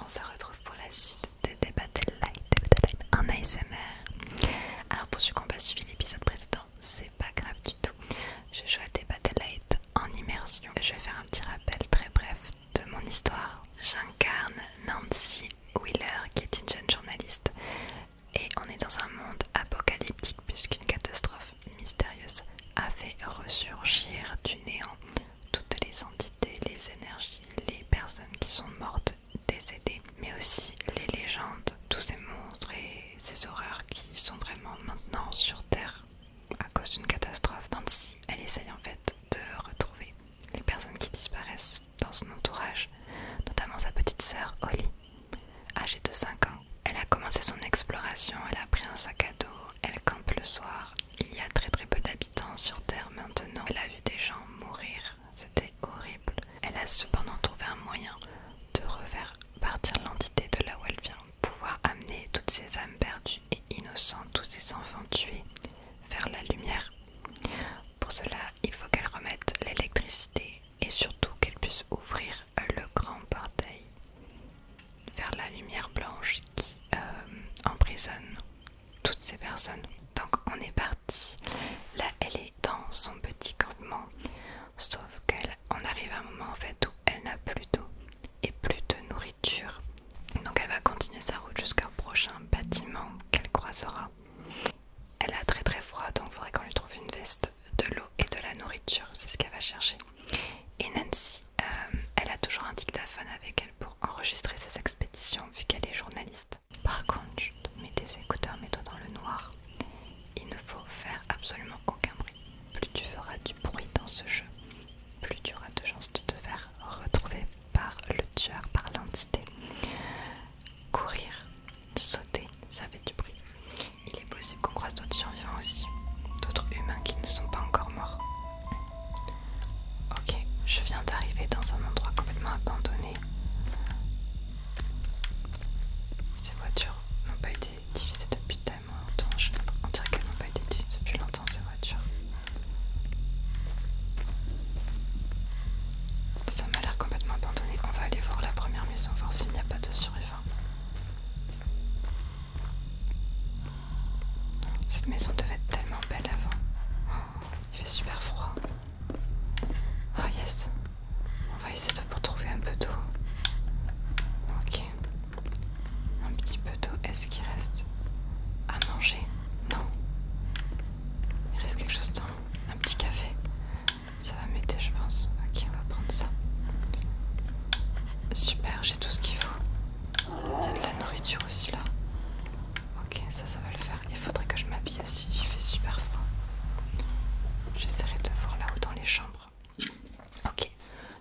on se retrouve pour la suite de Dead by Daylight en ASMR. Alors pour ceux qui n'ont pas suivi l'épisode précédent, c'est pas grave du tout. Je joue à Dead by Daylight en immersion. Je vais faire un petit rappel très bref de mon histoire. J'incarne Nancy Wheeler qui est une jeune journaliste et on est dans un monde apocalyptique puisqu'une catastrophe mystérieuse a fait ressurgir du néant toutes les entités, les énergies, les personnes qui sont mortes, décédées, mais aussi les légendes, tous ces monstres et ces horreurs qui sont vraiment maintenant sur Terre à cause d'une catastrophe. Nancy, elle essaye en fait de retrouver les personnes qui disparaissent dans son entourage, notamment sa petite sœur Holly, âgée de 5 ans. Elle a commencé son exploration, elle a pris un sac à dos, elle campe le soir. Il y a très peu d'habitants sur Terre maintenant. Elle a vu des gens mourir, c'était horrible. Elle a cependant trouvé un moyen de refaire partir l'entité de là où elle vient, pouvoir amener toutes ces âmes perdues et innocentes, tous ces enfants tués, vers la lumière. Pour cela, il faut qu'elle remette l'électricité et surtout qu'elle puisse ouvrir le grand portail vers la lumière blanche qui emprisonne toutes ces personnes. Donc on est parti. Là elle est dans son petit campement, sauf qu'on arrive à un moment en fait où elle n'a plus d'eau et plus de nourriture. Donc elle va continuer sa route jusqu'au prochain bâtiment qu'elle croisera. Elle a très froid, donc il faudrait qu'on lui trouve une veste, de l'eau et de la nourriture, c'est ce qu'elle va chercher. Et Nancy, elle a toujours un dictaphone avec elle pour enregistrer ses expéditions vu qu'elle est journaliste. Par contre, mets tes écouteurs, mets-toi dans le noir. Il ne faut faire absolument aucun bruit. Plus tu feras du bruit dans ce jeu, plus tu auras de chances de te faire retrouver par le tueur, par l'entité. Courir, sauter, ça fait du bruit. Il est possible qu'on croise d'autres survivants aussi, d'autres humains qui ne sont pas encore morts. Ok, je viens d'arriver dans un endroit complètement abandonné. Ces voitures n'ont pas été utilisées depuis tellement longtemps. On dirait qu'elles n'ont pas été utilisées depuis longtemps, ces voitures. Ça m'a l'air complètement abandonné. On va aller voir la première maison, voir s'il n'y a pas de survivants. Cette maison devait être tellement belle avant. Oh, il fait super froid. Oh yes. On va essayer de trouver un peu d'eau. Ok. Un petit peu d'eau. Est-ce qu'il reste à manger? Non. Il reste quelque chose dans un petit café. Ça va m'aider je pense. Ok, on va prendre ça. Super, j'ai tout ce qu'il faut. Il y a de la nourriture aussi là. Ok, ça va le faire. Il faudrait que je m'habille aussi, j'y fais super froid. J'essaierai de voir là-haut dans les chambres. Ok,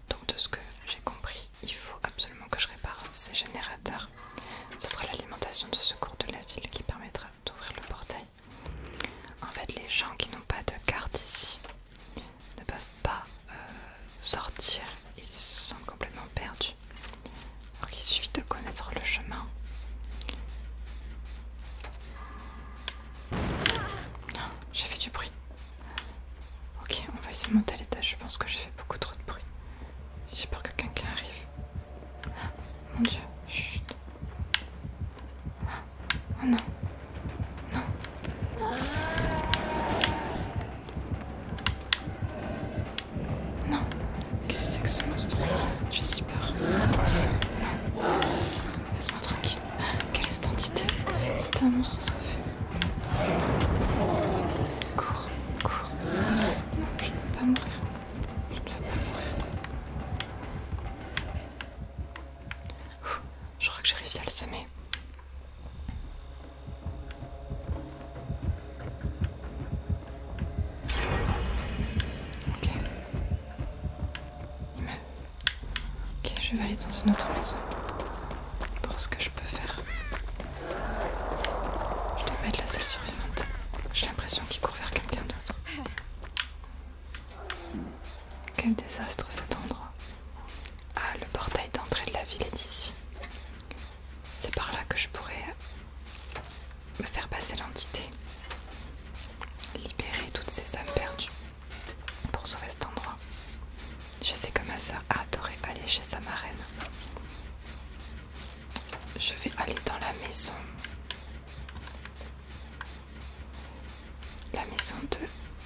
donc de ce que j'ai compris, il faut absolument que je répare ces générateurs. Ce sera l'alimentation de secours de la ville qui permettra d'ouvrir le portail. En fait, les gens qui n'ont pas de carte ici ne peuvent pas sortir. Ils sont complètement perdus. Alors qu'il suffit de connaître le chemin. J'ai fait du bruit. Ok, on va essayer de monter à l'étage. Je pense que j'ai fait beaucoup trop de bruit. J'ai peur que quelqu'un arrive. Mon Dieu, chut. Oh non. Non. Non. Qu'est-ce que c'est que ce monstre? J'ai si peur. Non. Laisse-moi tranquille. Quelle est cette entité? C'est un monstre assoiffé. Cours, cours. Non, je ne veux pas mourir. Je ne veux pas mourir. Ouh, je crois que j'ai réussi à le semer. Ok. Ok, je vais aller dans une autre maison. Pour ce que je peux faire. Je dois pas être la seule survivante. J'ai l'impression qu'il court vers quelqu'un d'autre. Quel désastre cet endroit. Ah, le portail d'entrée de la ville est ici. C'est par là que je pourrais me faire passer l'entité. Libérer toutes ces âmes perdues pour sauver cet endroit. Je sais que ma sœur adorait aller chez sa marraine. je vais aller dans la maison. La maison de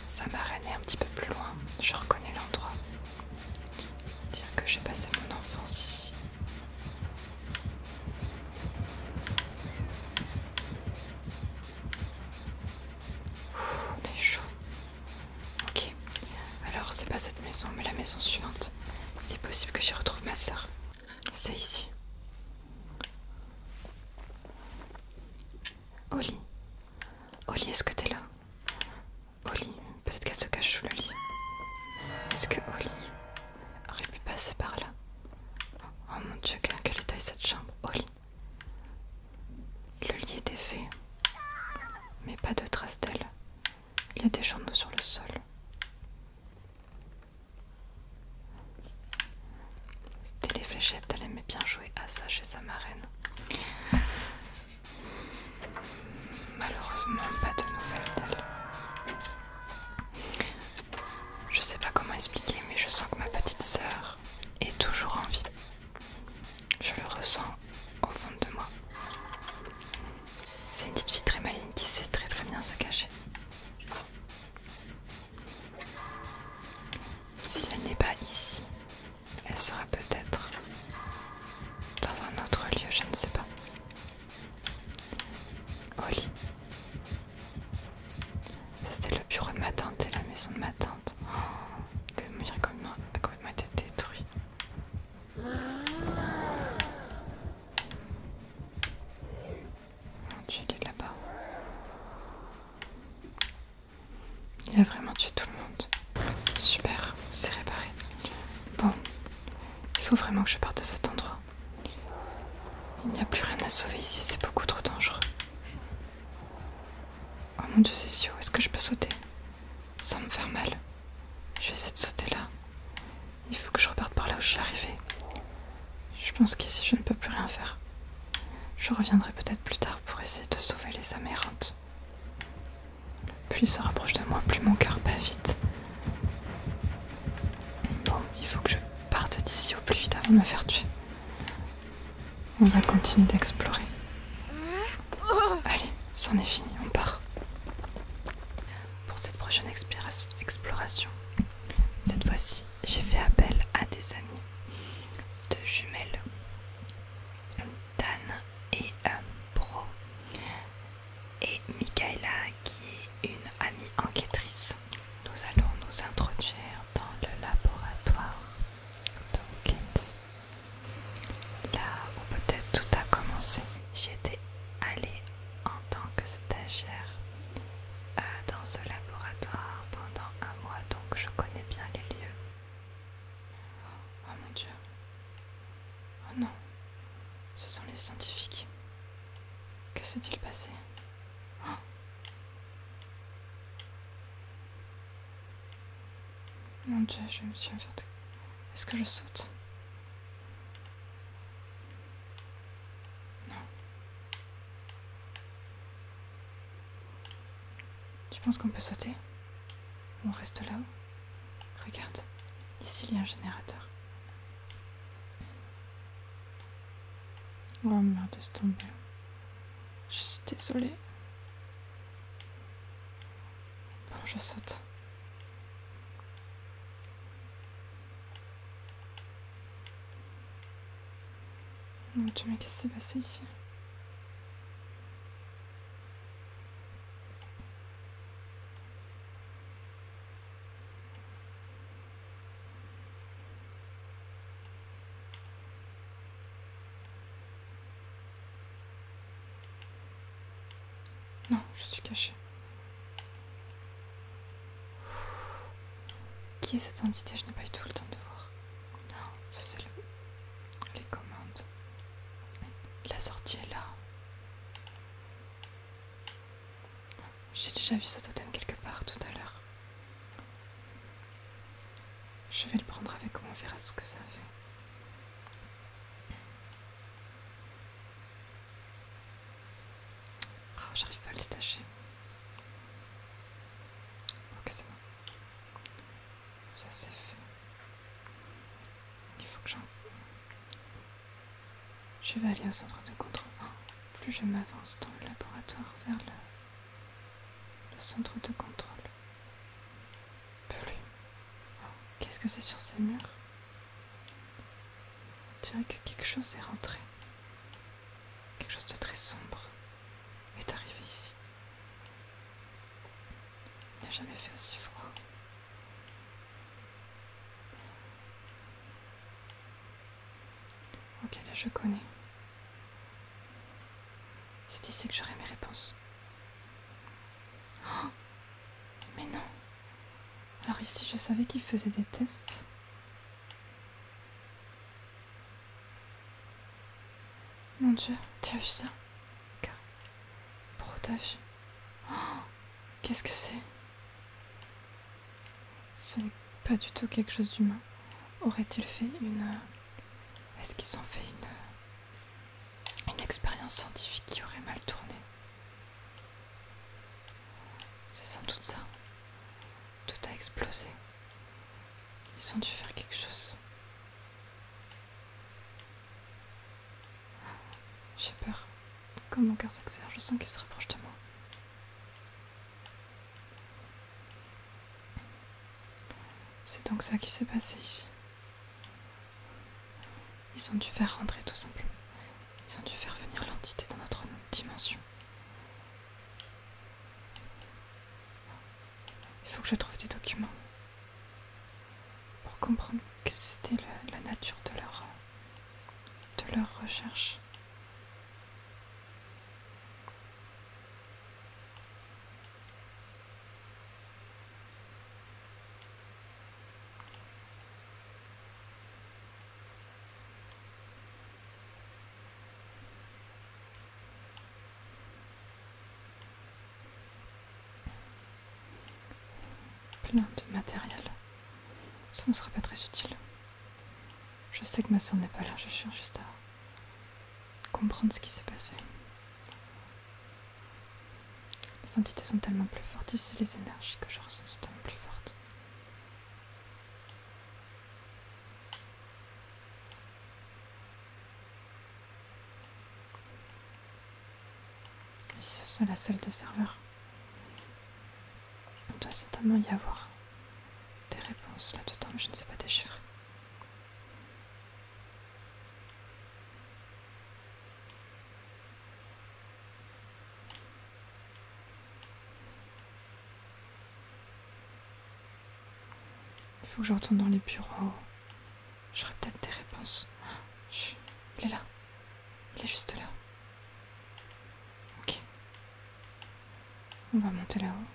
sa marraine est un petit peu plus loin. Je reconnais l'endroit. Dire que j'ai passé mon enfance ici. On est chaud. Ok. Alors c'est pas cette maison, mais la maison suivante. Il est possible que j'y retrouve ma sœur. C'est ici. Oli. Oli, est-ce que t'es là? Oli, peut-être qu'elle se cache sous le lit. Est-ce que Oli aurait pu passer par là? Oh mon Dieu, quelle taille cette chambre. Oli. Le lit est défait, mais pas de traces d'elle. Il y a des journaux sur le sol. C'était les fléchettes, elle aimait bien jouer à ça chez sa marraine. Malheureusement, pas de nouvelles d'elle. Je sais pas comment expliquer, mais je sens que ma petite sœur est toujours en vie. Je le ressens au fond de moi. C'est une petite fille très maligne qui sait très bien se cacher. Si elle n'est pas ici, elle sera peut-être dans un autre lieu, je ne sais pas. Oli. Ça c'était le bureau de ma tante et la maison de ma tante. Oh, le mur a complètement été détruit. Mon Dieu, il est là-bas. Il a vraiment tué tout le monde. Super, c'est réparé. Bon, il faut vraiment que je parte de cet endroit. Il n'y a plus rien à sauver ici, c'est beaucoup trop dangereux. Oh mon Dieu, c'est si haut, est-ce que je peux sauter sans me faire mal? Je vais essayer de sauter là. Il faut que je reparte par là où je suis arrivée. Je pense qu'ici je ne peux plus rien faire. Je reviendrai peut-être plus tard pour essayer de sauver les âmes errantes. Plus il se rapproche de moi, plus mon cœur bat vite. Bon, il faut que je parte d'ici au plus vite avant de me faire tuer. On va continuer d'explorer. Allez, c'en est fini, on part. Pour cette prochaine exploration, cette fois-ci, j'ai fait appel à des amis de jumelles, Dan et Bro, et Michaela qui est une amie enquêtrice. Nous allons nous introduire dans le laboratoire d'Hawkins, là où peut-être tout a commencé. J'étais allée en tant que stagiaire dans ce laboratoire pendant un mois, donc je connais bien les lieux. Oh mon Dieu. Oh non, ce sont les scientifiques. Que s'est-il passé? Oh. Mon Dieu, je vais me faire... Est-ce que je saute? Non. Tu penses qu'on peut sauter? On reste là-haut? Regarde, ici il y a un générateur. Oh merde, laisse tomber. Je suis désolée. Bon, je saute. Mon Dieu, mais qu'est-ce qui s'est passé ici? Non, je suis cachée. Qui est cette entité? Je n'ai pas eu tout le temps de voir. Non, ça c'est les commandes. La sortie est là. J'ai déjà vu ce totem quelque part tout à l'heure. Je vais le prendre avec moi, on verra ce que ça fait. Oh, j'arrive pas à le détacher. Ok, c'est bon. Ça c'est fait. Il faut que j'en... Je vais aller au centre de contrôle. plus je m'avance dans le laboratoire vers le centre de contrôle, plus... Qu'est-ce que c'est sur ces murs? On dirait que quelque chose est rentré. Quelque chose de très sombre est arrivé ici. Il n'a jamais fait aussi froid. Ok, là je connais. C'est ici que j'aurai mes réponses. Oh, mais non. Alors ici, je savais qu'ils faisaient des tests. Mon Dieu, tu as vu ça? Bro, t'as vu? Oh, qu'est-ce que c'est? Ce n'est pas du tout quelque chose d'humain. Aurait-il fait une... Est-ce qu'ils ont fait une expérience scientifique qui aurait mal tourné? C'est sans doute ça. Tout a explosé. Ils ont dû faire quelque chose. J'ai peur. Comme mon cœur s'accélère, je sens qu'il se rapproche de moi. C'est donc ça qui s'est passé ici. Ils ont dû faire rentrer tout simplement. Ils ont dû faire venir l'entité dans notre dimension. Il faut que je trouve des documents pour comprendre quelle c'était la nature de leur recherche. Plein de matériel. Ça ne sera pas très utile. Je sais que ma soeur n'est pas là, je cherche juste à comprendre ce qui s'est passé. Les entités sont tellement plus fortes ici, les énergies que je ressens sont tellement plus fortes. Ici, c'est la salle des serveurs. Il doit certainement y avoir des réponses là-dedans, mais je ne sais pas déchiffrer. Il faut que je retourne dans les bureaux. J'aurai peut-être des réponses. Chut, il est là. Il est juste là. Ok. On va monter là-haut.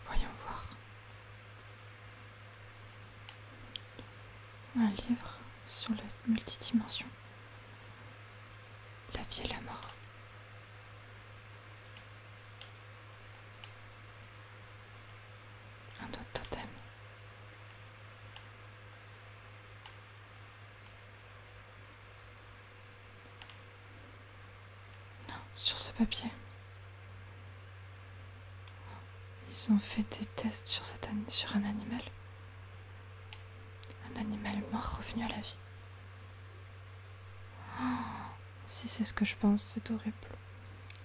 Voyons voir. Un livre sur la multidimension. La vie et la mort. Un autre totem. Non, sur ce papier. Ils ont fait des tests sur un animal. Un animal mort revenu à la vie. Oh, si c'est ce que je pense, c'est horrible.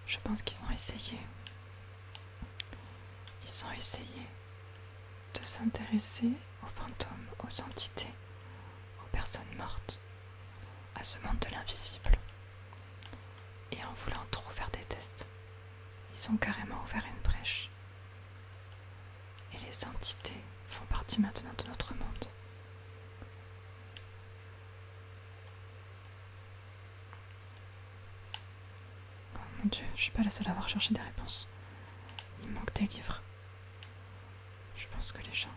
Je pense qu'ils ont essayé. Ils ont essayé de s'intéresser aux fantômes, aux entités, aux personnes mortes, à ce monde de l'invisible. Et en voulant trop faire des tests, ils ont carrément ouvert une brèche. Et les entités font partie maintenant de notre monde. Oh mon Dieu, je suis pas la seule à avoir cherché des réponses. Il manque des livres. Je pense que les gens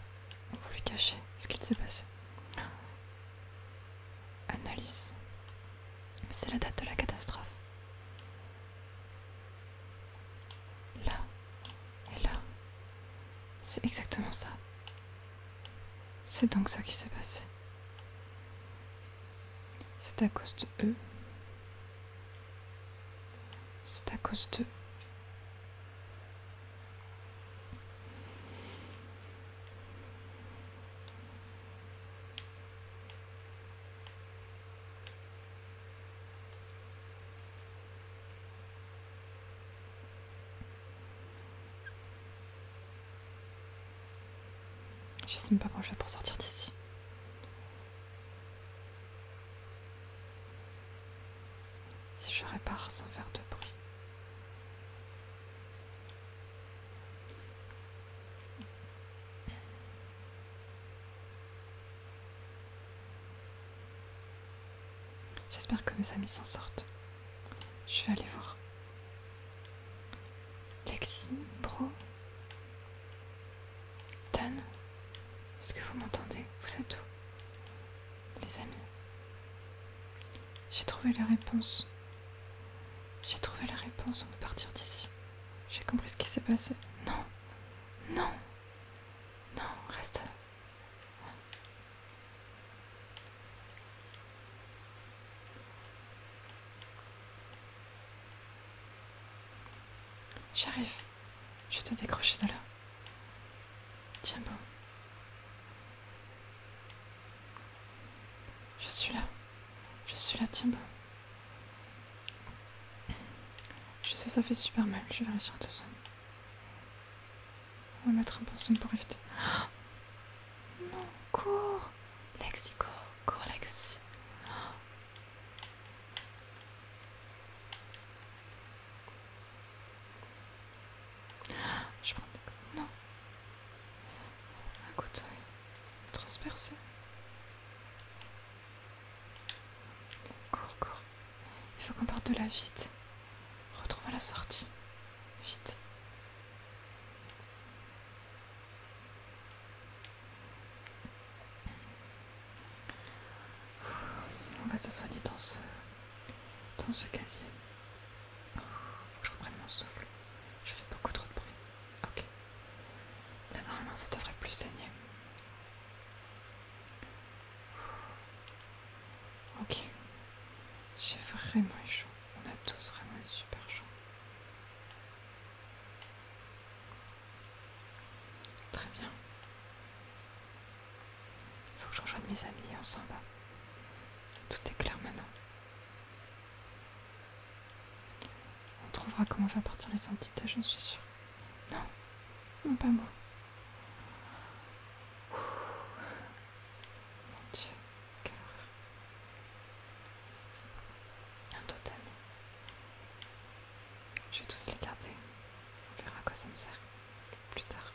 ont voulu cacher ce qu'il s'est passé. Analyse. C'est la date de la catastrophe. Là et là. C'est exactement ça. C'est donc ça qui s'est passé. C'est à cause de eux. C'est à cause d'eux. Je sais même pas comment je fais pour sortir d'ici. Si je répare sans faire de bruit. J'espère que mes amis s'en sortent. Je vais aller voir. Lexi, Bro, Dan, est-ce que vous m'entendez? Vous êtes où? Les amis. J'ai trouvé la réponse. J'ai trouvé la réponse, on peut partir d'ici. J'ai compris ce qui s'est passé. Non, non, non, reste là. J'arrive. Je vais te décrocher de là. Tiens bon. Je suis là. Je suis là, tiens bon. Je sais, ça fait super mal. Je vais réussir à te soigner. On va mettre un pansement pour éviter. Oh non, cours! Lexi, cours. Cours, Lexi. Je prends des coups. Non. Un couteau transpercé. Cours, cours. Il faut qu'on parte de là vite. Retrouve à la sortie. Vite. On va se soigner dans ce casier. Faut que je reprenne mon souffle. Je fais beaucoup trop de bruit. Ok. Là, normalement, ça devrait plus saigner. Ok. J'ai vraiment eu chaud. On a tous vraiment eu super chaud. Très bien. Il faut que je rejoigne mes amis et on s'en va. Tout est clair maintenant. On trouvera comment faire partir les entités, j'en suis sûre. Non, non pas moi. Mon Dieu, quelle horreur. Un totem. Je vais tous les garder. On verra à quoi ça me sert plus tard.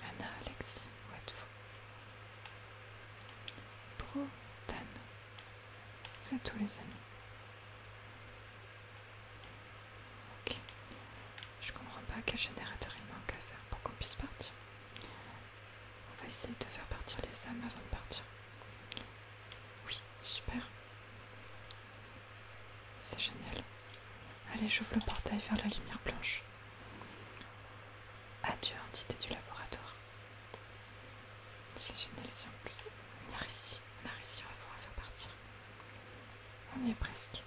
Anna, Alexis, où êtes-vous? Bro, Dan, vous êtes tous les amis. Ok. Je comprends pas quel générateur il manque à faire pour qu'on puisse partir. On va essayer de faire partir les âmes avant de partir. Oui, super. C'est génial. Allez, j'ouvre le portail vers la lumière blanche. Adieu, entité du laboratoire. C'est génial si en plus on a réussi, on va pouvoir faire partir. On y est presque.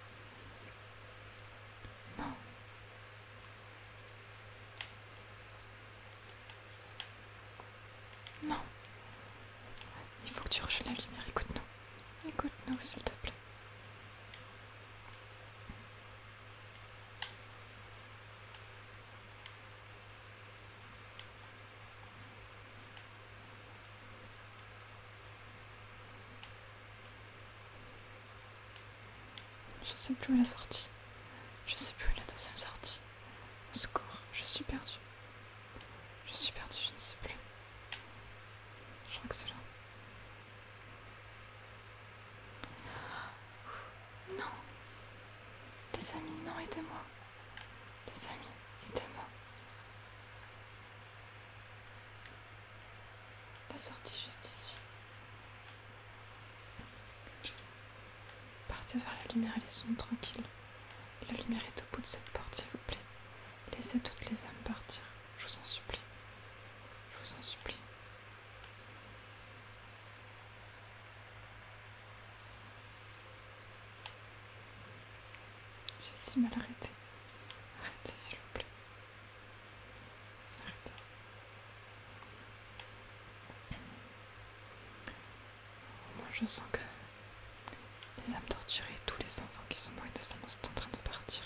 Non. Non. Il faut que tu rejoignes la lumière, écoute-nous. Écoute-nous, s'il te plaît. Je sais plus où est la sortie. Je sais plus où est la deuxième sortie. Au secours, je suis perdue. Je suis perdue, je ne sais plus. Je crois que c'est là. Non. Les amis, non, aidez-moi. Les amis, aidez-moi. La sortie juste ici. Partez vers la lumière et laissons-nous tranquilles. La lumière est au bout de cette porte, s'il vous plaît. Laissez toutes les âmes partir. Je vous en supplie. Je vous en supplie. J'ai si mal arrêté. Arrêtez, s'il vous plaît. Arrêtez. Je sens que les âmes torturées, tous les enfants qui sont morts innocemment sont en train de partir.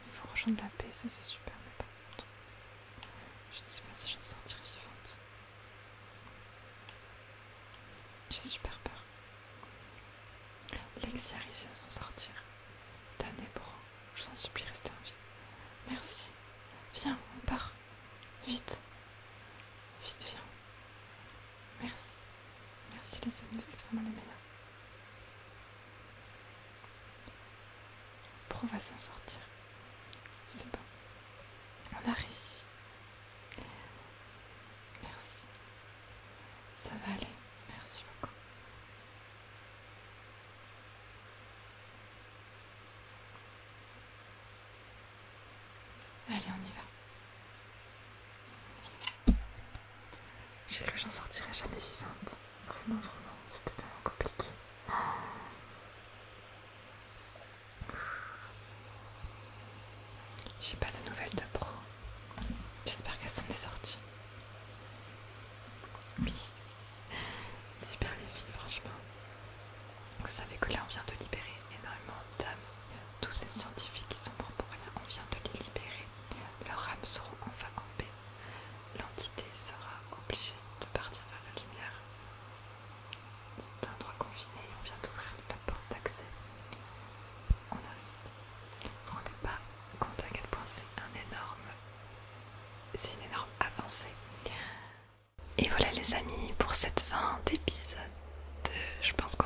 Il faut rejoindre la paix, ça c'est super, mais par contre, je ne sais pas si j'en sortirai vivante. J'ai super peur. Lexi a réussi à s'en sortir. Dan et Bran, je vous en supplie, restez en vie. Merci. Viens, on part. Vite. Vite, viens. Merci. Merci les amis, vous êtes vraiment les meilleurs. Bro va s'en sortir. C'est bon. On a réussi. Merci. Ça va aller. Merci beaucoup. Allez, on y va. J'ai cru que j'en sortirais jamais vivante. Vraiment, c'était tellement compliqué. J'ai pas de nouvelles de Bro. J'espère qu'elle s'en est sortie. Oui. Super les filles, franchement. Vous savez que là, on vient de libérer énormément d'âmes. Tous ces scientifiques qui sont morts pour rien, on vient de les libérer. Leurs âmes seront enfin en paix. L'entité sera obligée de partir vers la lumière. C'est un endroit confiné et on vient d'ouvrir la porte d'accès. On a réussi. Vous ne vous rendez pas compte à quel point c'est une énorme avancée. Et voilà les amis, pour cette fin d'épisode, je pense